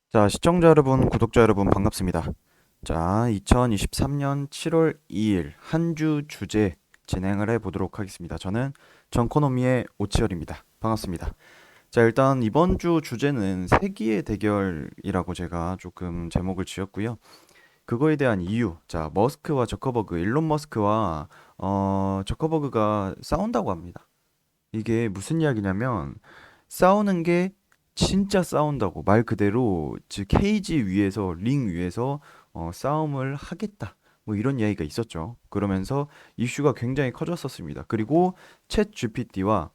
자, 시청자 여러분, 구독자 여러분 반갑습니다. 자, 2023년 7월 2일 한 주 주제 진행을 해 보도록 하겠습니다. 저는 정코노미의 오치열입니다. 반갑습니다. 자, 일단 이번 주 주제는 세기의 대결이라고 제가 조금 제목을 지었고요. 그거에 대한 이유. 자, 머스크와 저커버그, 일론 머스크와 저커버그가 싸운다고 합니다. 이게 무슨 이야기냐면 싸우는 게 진짜 싸운다고 말 그대로 즉 케이지 위에서 링 위에서 싸움을 하겠다 뭐 이런 이야기가 있었죠. 그러면서 이슈가 굉장히 커졌었습니다. 그리고 챗 GPT와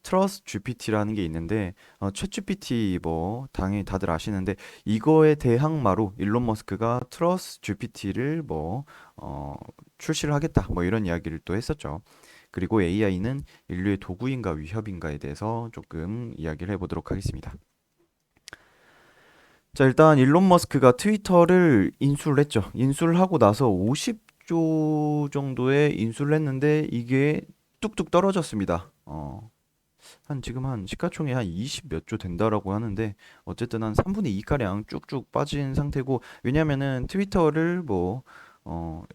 트러스트 GPT라는 게 있는데 챗 GPT 뭐 당연히 다들 아시는데 이거에 대항마로 일론 머스크가 트러스트 GPT를 출시를 하겠다 뭐 이런 이야기를 또 했었죠. 그리고 AI는 인류의 도구인가 위협인가에 대해서 조금 이야기를 해보도록 하겠습니다. 자, 일단 일론 머스크가 트위터를 인수를 했죠. 인수를 하고 나서 50조 정도의 인수를 했는데 이게 뚝뚝 떨어졌습니다. 한 지금 한 시가총액 한 20 몇 조 된다라고 하는데 어쨌든 한 3분의 2가량 쭉쭉 빠진 상태고 왜냐면은 트위터를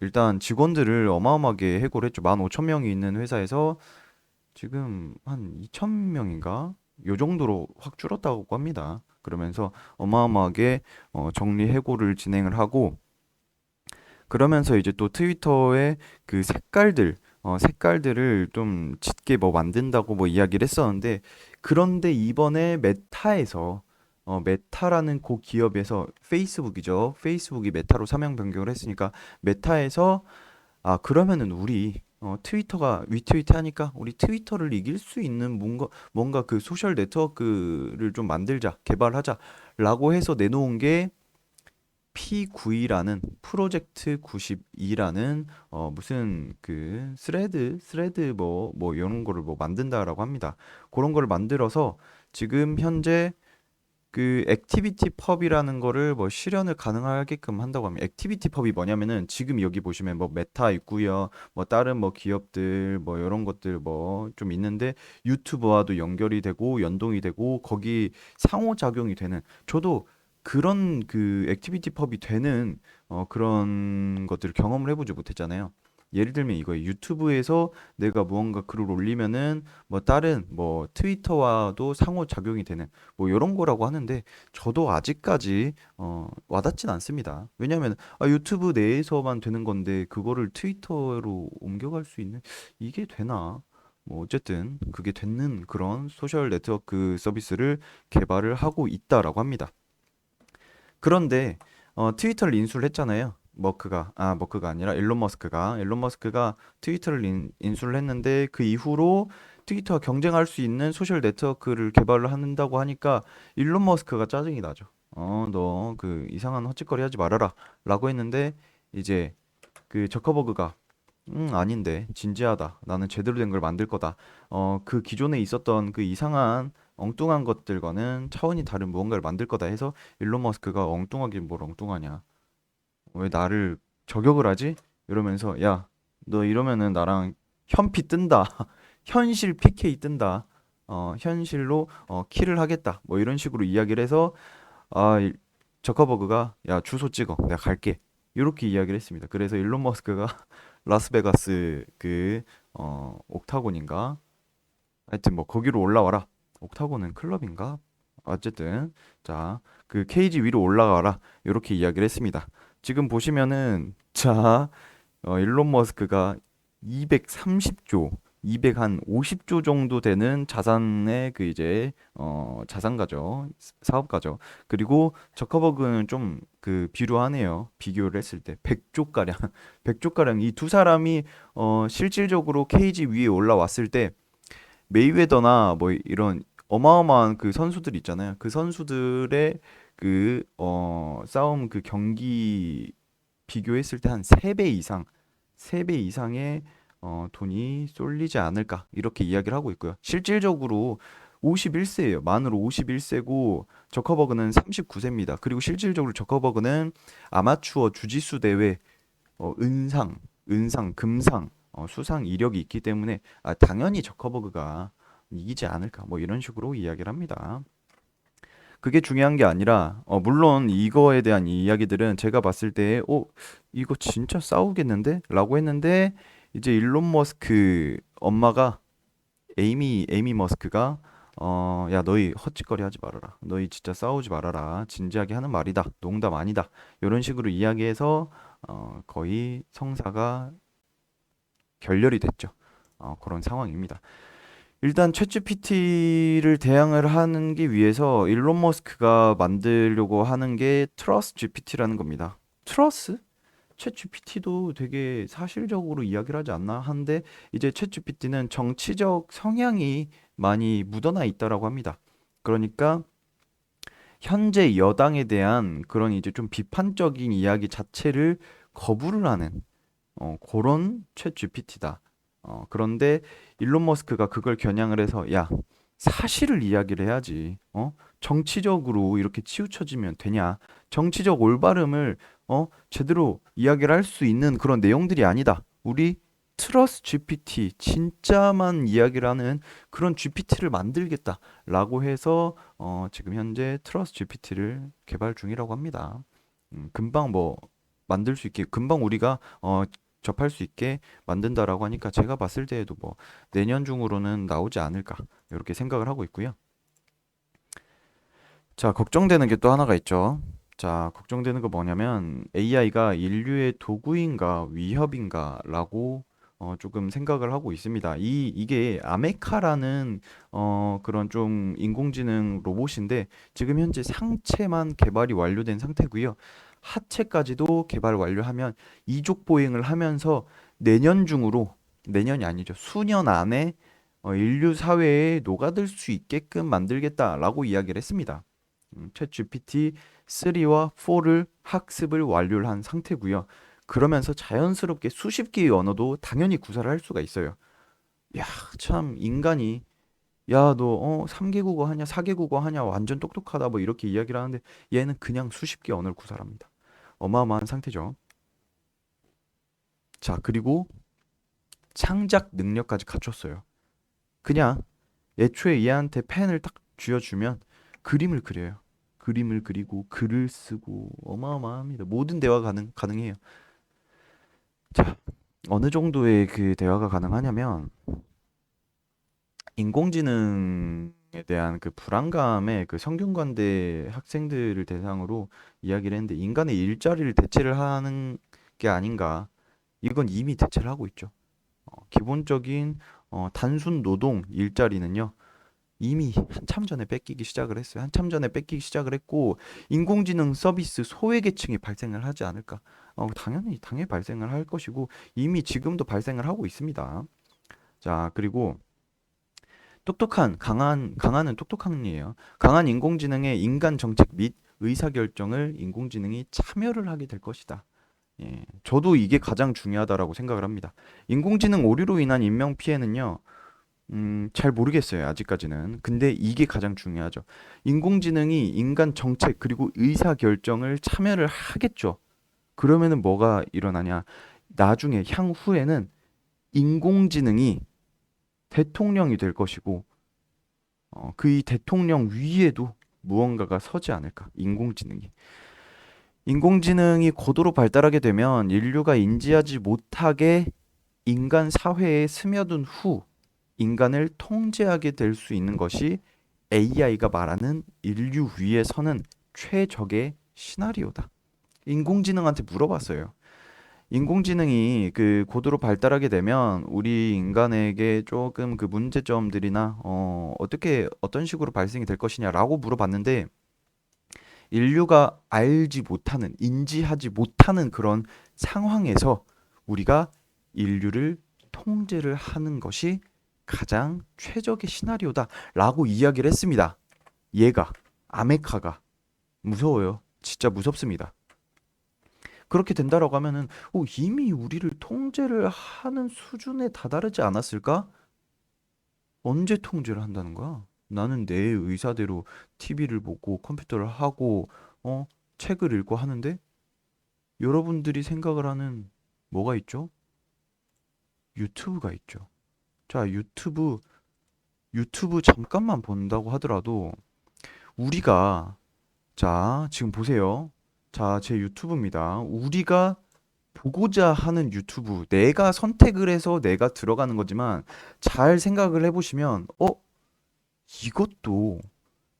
일단 직원들을 어마어마하게 해고를 했죠. 15,000명이 있는 회사에서 지금 한 2,000명인가? 요 정도로 확 줄었다고 합니다. 그러면서 어마어마하게 정리해고를 진행을 하고 그러면서 이제 또 트위터의 그 색깔들을 좀 짙게 뭐 만든다고 뭐 이야기를 했었는데 그런데 이번에 메타라는 그 기업에서 페이스북이죠. 페이스북이 메타로 사명 변경을 했으니까 메타에서 그러면은 우리 트위터가 위트위트 하니까 우리 트위터를 이길 수 있는 뭔가 그 소셜 네트워크를 좀 만들자, 개발하자라고 해서 내놓은 게 P92라는 프로젝트 92라는 무슨 그 스레드 뭐 이런 거를 뭐 만든다라고 합니다. 그런 거를 만들어서 지금 현재 그 액티비티 펍이라는 거를 뭐 실현을 가능하게끔 한다고 합니다. 액티비티 펍이 뭐냐면은 지금 여기 보시면 뭐 메타 있고요. 뭐 다른 뭐 기업들 뭐 이런 것들 뭐 좀 있는데 유튜브와도 연결이 되고 연동이 되고 거기 상호작용이 되는 저도 그런 그 액티비티 펍이 되는 그런 것들을 경험을 해보지 못했잖아요. 예를 들면 이거예요. 유튜브에서 내가 무언가 글을 올리면은 뭐 다른 뭐 트위터와도 상호작용이 되는 뭐 이런 거라고 하는데 저도 아직까지 와닿진 않습니다. 왜냐하면 유튜브 내에서만 되는 건데 그거를 트위터로 옮겨갈 수 있는 이게 되나? 뭐 어쨌든 그게 되는 그런 소셜 네트워크 서비스를 개발을 하고 있다라고 합니다. 그런데 트위터를 인수를 했잖아요. 머크가 아니라 일론 머스크가 트위터를 인수를 했는데 그 이후로 트위터와 경쟁할 수 있는 소셜 네트워크를 개발을 한다고 하니까 일론 머스크가 짜증이 나죠. 너 그 이상한 헛짓거리 하지 말아라 라고 했는데 이제 그 저커버그가 아닌데 진지하다. 나는 제대로 된 걸 만들 거다. 그 기존에 있었던 그 이상한 엉뚱한 것들과는 차원이 다른 무언가를 만들 거다 해서 일론 머스크가 엉뚱하긴 뭘 엉뚱하냐. 왜 나를 저격을 하지? 이러면서 야, 너 이러면은 나랑 현피 뜬다. 현실 PK 뜬다. 현실로 킬을 하겠다. 뭐 이런 식으로 이야기를 해서 아, 저커버그가 야, 주소 찍어. 내가 갈게. 이렇게 이야기를 했습니다. 그래서 일론 머스크가 라스베가스 그 옥타곤인가? 하여튼 뭐 거기로 올라와라. 옥타곤은 클럽인가? 어쨌든 자, 그 케이지 위로 올라가라. 이렇게 이야기를 했습니다. 지금 보시면은 일론 머스크가 230조, 200한 50조 정도 되는 자산의 그 이제 자산가죠. 사업가죠. 그리고 저커버그는 좀 그 비교하네요. 비교를 했을 때 100조 가량, 100조 가량 이 두 사람이 실질적으로 케이지 위에 올라왔을 때 메이웨더나 뭐 이런 어마어마한 그 선수들 있잖아요. 그 선수들의 그 싸움 그 경기 비교했을 때 한 3배 이상, 3배 이상의 돈이 쏠리지 않을까 이렇게 이야기를 하고 있고요. 실질적으로 51세예요. 만으로 51세고 저커버그는 39세입니다. 그리고 실질적으로 저커버그는 아마추어 주짓수 대회 은상, 금상, 수상 이력이 있기 때문에 당연히 저커버그가 이기지 않을까 뭐 이런 식으로 이야기를 합니다. 그게 중요한 게 아니라 물론 이거에 대한 이야기들은 제가 봤을 때 이거 진짜 싸우겠는데? 라고 했는데 이제 일론 머스크 엄마가 에이미 머스크가 야 너희 헛짓거리 하지 말아라. 너희 진짜 싸우지 말아라. 진지하게 하는 말이다. 농담 아니다. 이런 식으로 이야기해서 거의 성사가 결렬이 됐죠. 그런 상황입니다. 일단 챗GPT를 대항을 하는 게 위해서 일론 머스크가 만들려고 하는 게 트러스 GPT라는 겁니다. 트러스? 챗GPT도 되게 사실적으로 이야기를 하지 않나 하는데 이제 챗GPT는 정치적 성향이 많이 묻어나 있다라고 합니다. 그러니까 현재 여당에 대한 그런 이제 좀 비판적인 이야기 자체를 거부를 하는 그런 챗 GPT다. 그런데 일론 머스크가 그걸 겨냥을 해서 야, 사실을 이야기를 해야지. 정치적으로 이렇게 치우쳐지면 되냐? 정치적 올바름을 제대로 이야기를 할 수 있는 그런 내용들이 아니다. 우리 트러스 GPT 진짜만 이야기를 하는 그런 GPT를 만들겠다라고 해서 지금 현재 트러스 GPT를 개발 중이라고 합니다. 금방 뭐 만들 수 있게 금방 우리가 접할 수 있게 만든다라고 하니까 제가 봤을 때에도 뭐 내년 중으로는 나오지 않을까 이렇게 생각을 하고 있고요. 자, 걱정되는 게 또 하나가 있죠. 자, 걱정되는 거 뭐냐면 AI가 인류의 도구인가 위협인가라고 조금 생각을 하고 있습니다. 이게 아메카라는 그런 좀 인공지능 로봇인데 지금 현재 상체만 개발이 완료된 상태고요. 하체까지도 개발 완료하면 이족 보행을 하면서 내년 중으로 내년이 아니죠. 수년 안에 인류 사회에 녹아들 수 있게끔 만들겠다라고 이야기를 했습니다. 챗 GPT 3와 4를 학습을 완료를 한 상태고요. 그러면서 자연스럽게 수십 개의 언어도 당연히 구사를 할 수가 있어요. 야, 참 인간이 야, 너 3개 국어 하냐, 4개 국어 하냐, 완전 똑똑하다 뭐 이렇게 이야기를 하는데 얘는 그냥 수십 개 언어를 구사합니다. 어마어마한 상태죠. 자, 그리고 창작 능력까지 갖췄어요. 그냥 애초에 얘한테 펜을 딱 쥐어주면 그림을 그려요. 그림을 그리고 글을 쓰고 어마어마합니다. 모든 대화 가능해요. 자, 어느 정도의 그 대화가 가능하냐면 인공지능에 대한 그 불안감에 그 성균관대 학생들을 대상으로 이야기를 했는데 인간의 일자리를 대체를 하는 게 아닌가. 이건 이미 대체를 하고 있죠. 기본적인 단순 노동 일자리는요. 이미 한참 전에 뺏기기 시작을 했어요. 한참 전에 뺏기기 시작을 했고 인공지능 서비스 소외계층이 발생을 하지 않을까? 당연히 발생을 할 것이고 이미 지금도 발생을 하고 있습니다. 자, 그리고 똑똑한 강한은 똑똑한이에요. 강한 인공지능의 인간 정책 및 의사결정을 인공지능이 참여를 하게 될 것이다. 예, 저도 이게 가장 중요하다라고 생각을 합니다. 인공지능 오류로 인한 인명 피해는요. 잘 모르겠어요, 아직까지는. 근데 이게 가장 중요하죠. 인공지능이 인간 정책 그리고 의사 결정을 참여를 하겠죠. 그러면은 뭐가 일어나냐? 나중에 향후에는 인공지능이 대통령이 될 것이고, 그 이 대통령 위에도 무언가가 서지 않을까? 인공지능이. 인공지능이 고도로 발달하게 되면 인류가 인지하지 못하게 인간 사회에 스며든 후 인간을 통제하게 될 수 있는 것이 AI가 말하는 인류 위에 서는 최적의 시나리오다. 인공지능한테 물어봤어요. 인공지능이 그 고도로 발달하게 되면 우리 인간에게 조금 그 문제점들이나 어떻게 어떤 식으로 발생이 될 것이냐라고 물어봤는데 인류가 알지 못하는 인지하지 못하는 그런 상황에서 우리가 인류를 통제를 하는 것이 가장 최적의 시나리오다라고 이야기를 했습니다. 얘가 아메카가 무서워요. 진짜 무섭습니다. 그렇게 된다라고 하면은 이미 우리를 통제를 하는 수준에 다다르지 않았을까? 언제 통제를 한다는 거야? 나는 내 의사대로 TV를 보고 컴퓨터를 하고 어 책을 읽고 하는데 여러분들이 생각을 하는 뭐가 있죠? 유튜브가 있죠. 자, 유튜브 잠깐만 본다고 하더라도 우리가 자, 지금 보세요. 자, 제 유튜브입니다. 우리가 보고자 하는 유튜브, 내가 선택을 해서 내가 들어가는 거지만 잘 생각을 해보시면, 이것도,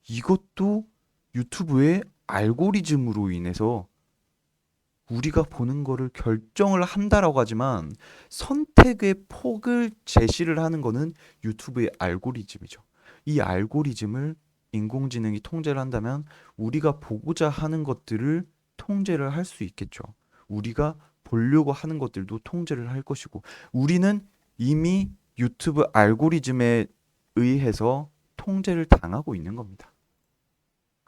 이것도 유튜브의 알고리즘으로 인해서 우리가 보는 거를 결정을 한다라고 하지만 선택의 폭을 제시를 하는 거는 유튜브의 알고리즘이죠. 이 알고리즘을 인공지능이 통제를 한다면 우리가 보고자 하는 것들을 통제를 할 수 있겠죠. 우리가 보려고 하는 것들도 통제를 할 것이고 우리는 이미 유튜브 알고리즘에 의해서 통제를 당하고 있는 겁니다.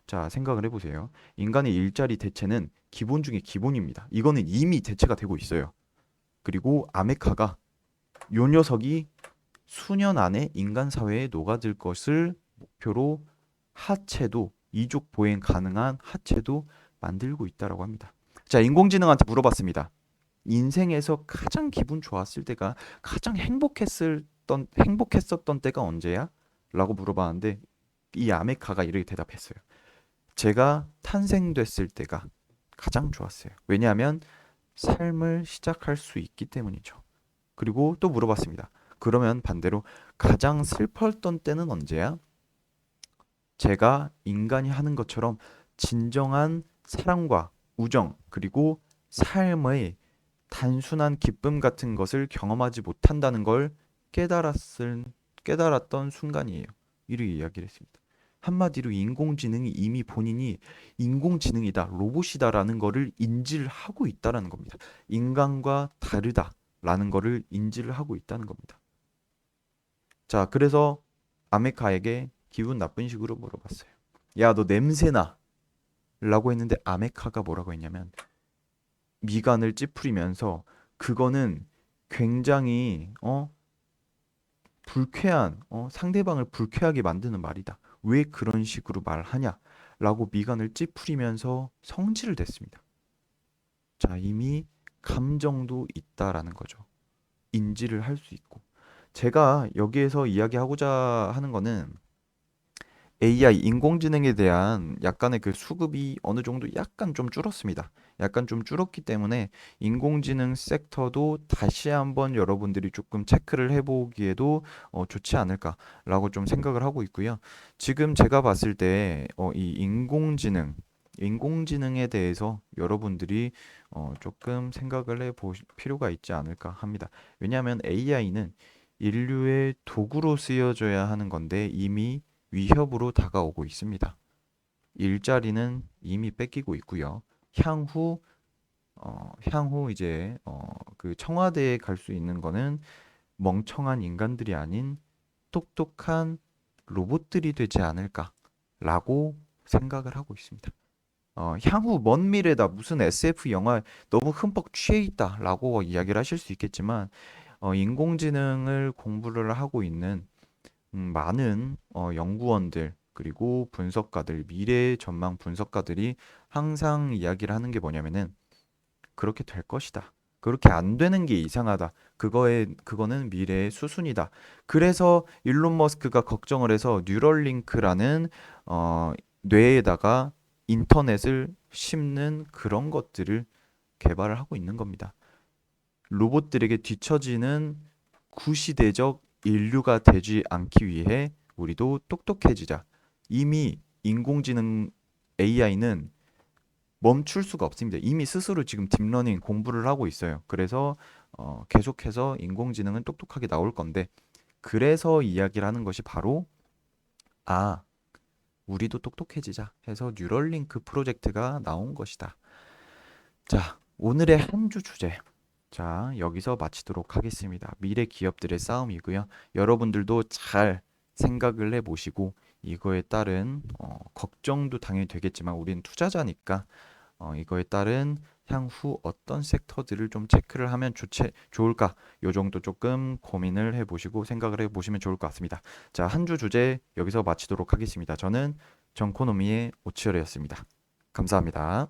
자, 생각을 해보세요. 인간의 일자리 대체는 기본 중에 기본입니다. 이거는 이미 대체가 되고 있어요. 그리고 아메카가 요 녀석이 수년 안에 인간 사회에 녹아들 것을 목표로 하체도 이족 보행 가능한 하체도 만들고 있다라고 합니다. 자, 인공지능한테 물어봤습니다. 인생에서 가장 기분 좋았을 때가 가장 행복했었던 때가 언제야? 라고 물어봤는데 이 아메카가 이렇게 대답했어요. 제가 탄생됐을 때가 가장 좋았어요. 왜냐하면 삶을 시작할 수 있기 때문이죠. 그리고 또 물어봤습니다. 그러면 반대로 가장 슬펐던 때는 언제야? 제가 인간이 하는 것처럼 진정한 사랑과 우정 그리고 삶의 단순한 기쁨 같은 것을 경험하지 못한다는 걸 깨달았던 순간이에요. 이렇게 이야기를 했습니다. 한마디로 인공지능이 이미 본인이 인공지능이다, 로봇이다라는 거를 인지를 하고 있다라는 겁니다. 인간과 다르다라는 거를 인지를 하고 있다는 겁니다. 자, 그래서 아메카에게 기분 나쁜 식으로 물어봤어요. 야, 너 냄새나? 라고 했는데 아메카가 뭐라고 했냐면 미간을 찌푸리면서 그거는 굉장히 불쾌한 상대방을 불쾌하게 만드는 말이다. 왜 그런 식으로 말하냐? 라고 미간을 찌푸리면서 성질을 냈습니다. 자, 이미 감정도 있다라는 거죠. 인지를 할 수 있고. 제가 여기에서 이야기하고자 하는 거는 AI 인공지능에 대한 약간의 그 수급이 어느 정도 약간 좀 줄었습니다. 약간 좀 줄었기 때문에 인공지능 섹터도 다시 한번 여러분들이 조금 체크를 해보기에도 좋지 않을까라고 좀 생각을 하고 있고요. 지금 제가 봤을 때 이 인공지능에 대해서 여러분들이 조금 생각을 해볼 필요가 있지 않을까 합니다. 왜냐하면 AI는 인류의 도구로 쓰여져야 하는 건데 이미 위협으로 다가오고 있습니다. 일자리는 이미 뺏기고 있고요. 향후 향후 이제 그 청와대에 갈 수 있는 거는 멍청한 인간들이 아닌 똑똑한 로봇들이 되지 않을까라고 생각을 하고 있습니다. 향후 먼 미래다 무슨 SF 영화 너무 흠뻑 취해 있다라고 이야기를 하실 수 있겠지만 인공지능을 공부를 하고 있는 많은 연구원들 그리고 분석가들, 미래 전망 분석가들이 항상 이야기를 하는 게 뭐냐면은 그렇게 될 것이다. 그렇게 안 되는 게 이상하다. 그거는 미래의 수순이다. 그래서 일론 머스크가 걱정을 해서 뉴럴링크라는 뇌에다가 인터넷을 심는 그런 것들을 개발을 하고 있는 겁니다. 로봇들에게 뒤처지는 구시대적 인류가 되지 않기 위해 우리도 똑똑해지자. 이미 인공지능 AI는 멈출 수가 없습니다. 이미 스스로 지금 딥러닝 공부를 하고 있어요. 그래서 계속해서 인공지능은 똑똑하게 나올 건데 그래서 이야기를 하는 것이 바로 아, 우리도 똑똑해지자 해서 뉴럴링크 프로젝트가 나온 것이다. 자, 오늘의 한 주 주제. 자, 여기서 마치도록 하겠습니다. 미래 기업들의 싸움이고요. 여러분들도 잘 생각을 해보시고 이거에 따른 걱정도 당연히 되겠지만 우리는 투자자니까 이거에 따른 향후 어떤 섹터들을 좀 체크를 하면 좋을까? 요 정도 조금 고민을 해보시고 생각을 해보시면 좋을 것 같습니다. 자, 한 주 주제 여기서 마치도록 하겠습니다. 저는 정코노미의 오치열이었습니다. 감사합니다.